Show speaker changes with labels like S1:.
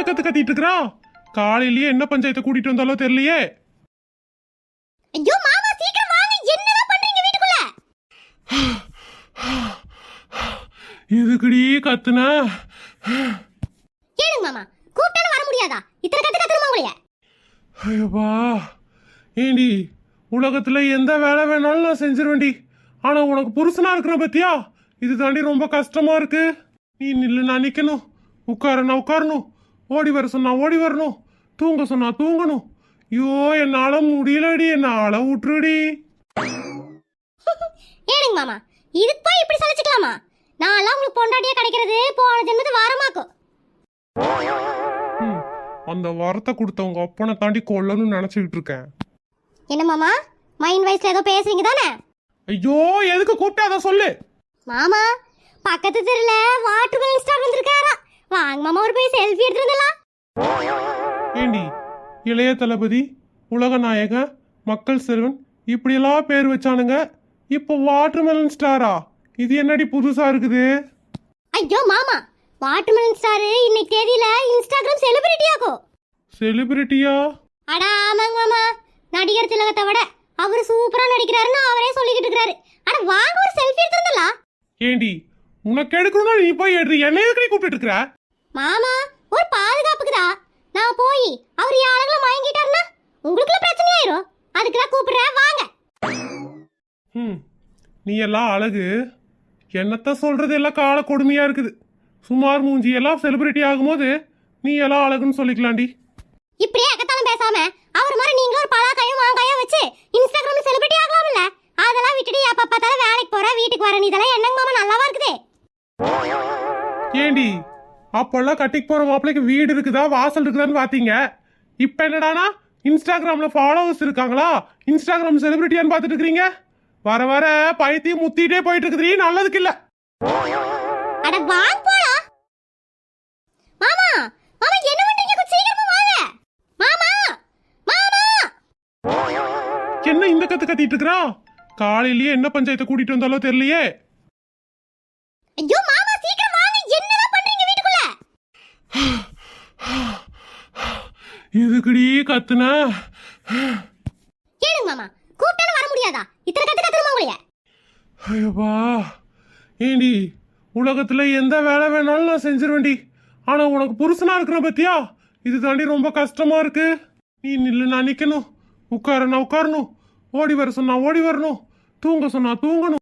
S1: கத்து கத்திட்டு இருக்கா? காலையிலேயே என்ன பஞ்சாயத்தை கூட்டிட்டு வந்தாலோ தெரியலையே.
S2: ஐயோ மாமா சீக்கிரம் வாங்க, என்னதான் பண்றீங்க வீட்டுக்குள்ள?
S1: எதுக்குடி கத்துன?
S2: கேளுங்க மாமா, கூப்பிட்டாலும் வர முடியாதா? இத்தனை கத்து கத்துறமா உங்களைய?
S1: ஐயோப்பா, ஏண்டி உலகத்துல எந்த வேலை வேணாலும் நான் செஞ்சிருவேண்டி. ஆனா உனக்கு புருஷனா இருக்கிற பத்தியா, இது தாண்டி ரொம்ப கஷ்டமா இருக்கு. நீ நில்லு, நான் நிக்கணும். உட்காரனா உட்காரணும், ஓடி வர சொன்னா ஓடி வரணும், தூங்க சொன்னா தூங்கணும். ஐயோ என்னால முடியலடி, என்னால விட்டுருடி.
S2: ஏனுங்க மாமா, இதுக்கு போய் இப்படி சலிச்சுக்கலாமா? நான்லாம் உங்களுக்கு பொண்டாட்டியா கிடைக்கிறது போன ஜென்மத்து வாரமாக்கும்.
S1: அந்த வரத்தை கொடுத்தவங்க அப்பனை தாண்டி கொல்லணும்னு நினைச்சுக்கிட்டு இருக்கேன்.
S2: என்ன மாமா, மைண்ட் வைஸ்ல ஏதோ பேசுறீங்க தானே?
S1: ஐயோ எதுக்கு கூப்பிட்டு அதை சொல்லு.
S2: மாமா, பக்கத்து தெருல வாட்டர் மெலன் ஸ்டார் வந்திருக்காரா, வாங்க மாமா ஒரு போய் செல்ஃபி எடுத்துருந்தலாம்.
S1: ஏண்டி இளைய தளபதி, உலக நாயகன், மக்கள் செல்வன் இப்படியெல்லாம் பேர் வச்சானுங்க. இப்போ வாட்டர் மெலன் ஸ்டாரா? இது என்னடி புதுசா இருக்குது?
S2: ஐயோ மாமா, வாட்டர் மெலன் ஸ்டார் இன்னைக்கு தேதியில இன்ஸ்டாகிராம் செலிபிரிட்டி ஆகும்.
S1: செலிபிரிட்டியா?
S2: அட ஆமாங்க மாமா, நடிகர் திலகத்தை விட அவரு சூப்பரா நடிக்கிறாருன்னு அவரே சொல்லிக்கிட்டு இருக்காரு. அட வாங்க ஒரு செல்ஃபி எடுத்துருந்தலாம்.
S1: ஏண்டி உனக்கு எடுக்கணும்னா நீ போய் எடுத்து என்ன எதுக்கு கூப்பிட்டு இருக்கிற?
S2: மாமா ஒரு பாதுகாப்புக்குதா. நான் போய் அவர் யாரெல்லாம் வாங்கிட்டாருன்னா உங்களுக்குள்ள பிரச்சனை ஆயிரும். அதுக்கு தான் கூப்பிடுறேன், வாங்க.
S1: நீ எல்லாம் அழகு, என்னத்த சொல்றது, எல்லாம் கால கொடுமையா இருக்குது. சுமார் மூஞ்சி எல்லாம் செலிபிரிட்டி ஆகும்போது நீ எல்லாம் அழகுன்னு சொல்லிக்கலாண்டி.
S2: இப்படியே அக்கத்தாலும் பேசாம அவர் மாதிரி நீங்களும் ஒரு பலாக்காயும் மாங்காயும் வச்சு இன்ஸ்டாகிராம்ல செலிபிரிட்டி ஆகலாம்ல. அதெல்லாம் விட்டுட்டு எப்ப பார்த்தாலும் வேலைக்கு போற வீட்டுக்கு வர, இதெல்லாம் என்னங்க மாமா நல்லாவா இருக்குதே?
S1: ஏண்டி அப்பெல்லாம் கட்டிக்கு போற மாப்பிள்ளைக்கு வீடு இருக்குதா வாசல் இருக்குதான்னு பாத்தீங்க. இப்ப என்னடானா இன்ஸ்டாகிராம்ல ஃபாலோவர்ஸ் இருக்காங்களா, இன்ஸ்டாகிராம் செலிபிரிட்டியான்னு பாத்துட்டு இருக்கீங்க. வர வர பைத்தியம் முத்திட்டே போயிட்டு இருக்குது, நல்லதுக்கு இல்ல.
S2: அட வாங்க போலாம். மாமா மாமா என்ன பண்றீங்க? கொஞ்சம் சீக்கிரமா வாங்க. மாமா மாமா,
S1: என்ன இந்த கத்து கத்திட்டு இருக்கா? காலையிலேயே என்ன பஞ்சாயத்தை கூட்டிட்டு வந்தாலோ தெரியலையே.
S2: ஐயோ மாமா சீக்கிரம் வாங்க, என்னதான் பண்றீங்க வீட்டுக்குள்ள?
S1: எதுக்குடி கத்துன?
S2: கேளுங்க மாமா, கூப்பிட்டாலும் வர முடியாதா? இத்தனை கத்து கத்துறமா உங்களைய?
S1: ஐயோப்பா, ஏண்டி உலகத்துல எந்த வேலை வேணாலும் நான் செஞ்சிருவேண்டி. ஆனா உனக்கு புருஷனா இருக்கிற பத்தியா, இது தாண்டி ரொம்ப கஷ்டமா இருக்கு. நீ நில்லு, நான் நிக்கணும். உட்காரனா உட்காரணும், ஓடி வர சொன்னா ஓடி வரணும், தூங்க சொன்னா தூங்கணும்.